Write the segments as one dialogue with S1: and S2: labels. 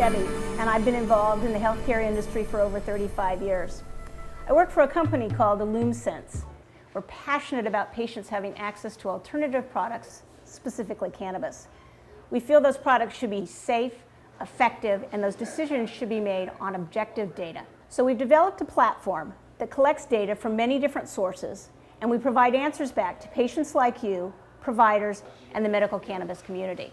S1: Debbie, and I've been involved in the healthcare industry for over 35 years. I work for a company called IllumeSense. We're passionate about patients having access to alternative products, specifically cannabis. We feel those products should be safe, effective, and those decisions should be made on objective data. So we've developed a platform that collects data from many different sources, and we provide answers back to patients like you, providers, and the medical cannabis community.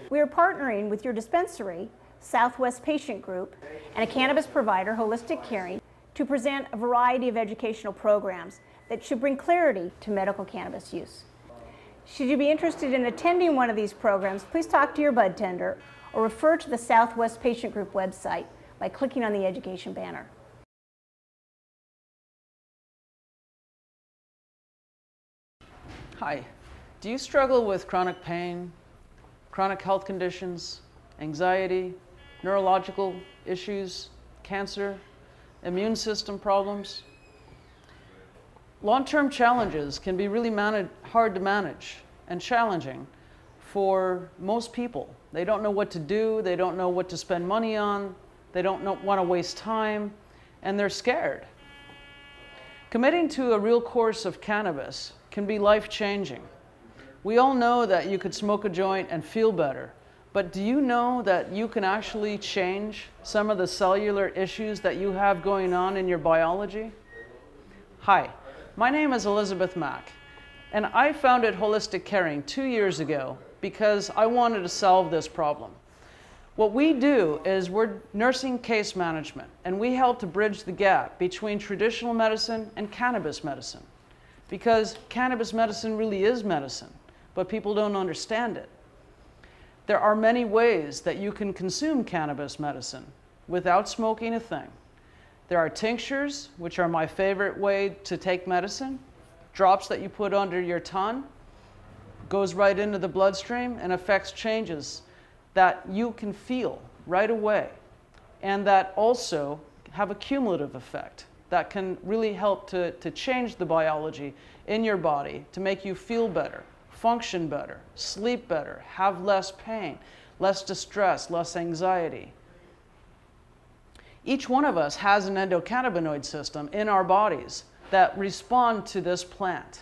S1: We are partnering with your dispensary, Southwest Patient Group, and a cannabis provider, Holistic Caring, to present a variety of educational programs that should bring clarity to medical cannabis use. Should you be interested in attending one of these programs, please talk to your bud tender or refer to the Southwest Patient Group website by clicking on the education banner.
S2: Hi, do you struggle with chronic pain, chronic health conditions, anxiety, neurological issues, cancer, immune system problems? Long-term challenges can be really hard to manage and challenging for most people. They don't know what to do, they don't know what to spend money on, they don't want to waste time, and they're scared. Committing to a real course of cannabis can be life-changing. We all know that you could smoke a joint and feel better, but do you know that you can actually change some of the cellular issues that you have going on in your biology? Hi, my name is Elizabeth Mack, and I founded Holistic Caring 2 years ago because I wanted to solve this problem. What we do is we're nursing case management, and we help to bridge the gap between traditional medicine and cannabis medicine, because cannabis medicine really is medicine, but people don't understand it. There are many ways that you can consume cannabis medicine without smoking a thing. There are tinctures, which are my favorite way to take medicine, drops that you put under your tongue, goes right into the bloodstream and affects changes that you can feel right away, and that also have a cumulative effect that can really help to change the biology in your body to make you feel better, function better, sleep better, have less pain, less distress, less anxiety. Each one of us has an endocannabinoid system in our bodies that respond to this plant.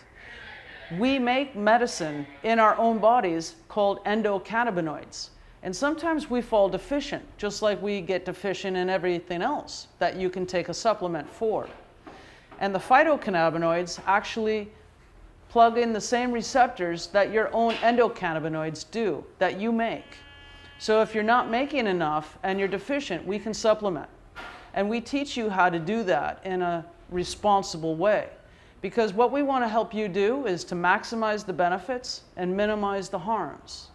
S2: We make medicine in our own bodies called endocannabinoids. And sometimes we fall deficient, just like we get deficient in everything else that you can take a supplement for. And the phytocannabinoids actually plug in the same receptors that your own endocannabinoids do, that you make. So if you're not making enough and you're deficient, we can supplement. And we teach you how to do that in a responsible way. Because what we want to help you do is to maximize the benefits and minimize the harms.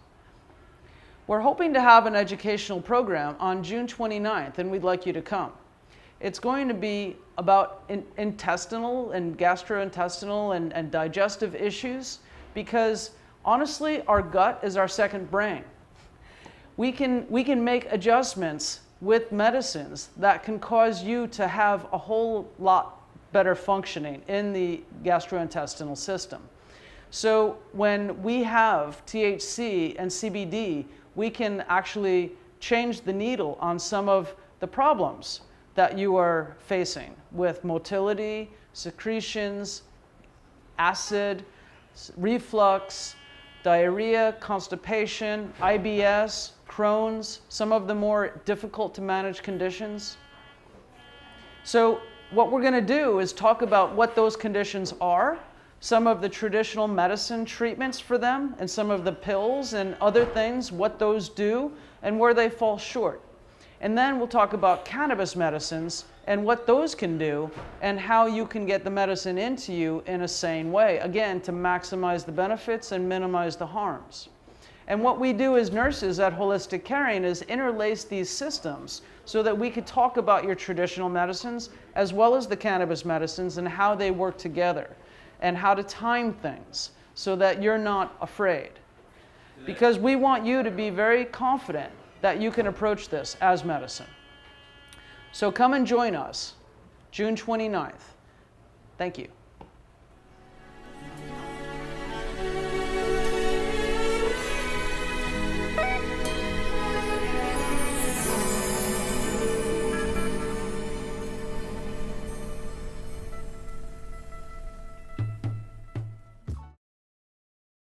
S2: We're hoping to have an educational program on June 29th, and we'd like you to come. It's going to be about intestinal and gastrointestinal and digestive issues, because honestly, our gut is our second brain. We can make adjustments with medicines that can cause you to have a whole lot better functioning in the gastrointestinal system. So when we have THC and CBD, we can actually change the needle on some of the problems that you are facing with motility, secretions, acid, reflux, diarrhea, constipation, IBS, Crohn's, some of the more difficult to manage conditions. So what we're going to do is talk about what those conditions are, some of the traditional medicine treatments for them, and some of the pills and other things, what those do, and where they fall short. And then we'll talk about cannabis medicines and what those can do, and how you can get the medicine into you in a sane way, again, to maximize the benefits and minimize the harms. And what we do as nurses at Holistic Caring is interlace these systems so that we could talk about your traditional medicines as well as the cannabis medicines and how they work together, and how to time things so that you're not afraid. Because we want you to be very confident that you can approach this as medicine. So come and join us, June 29th. Thank you.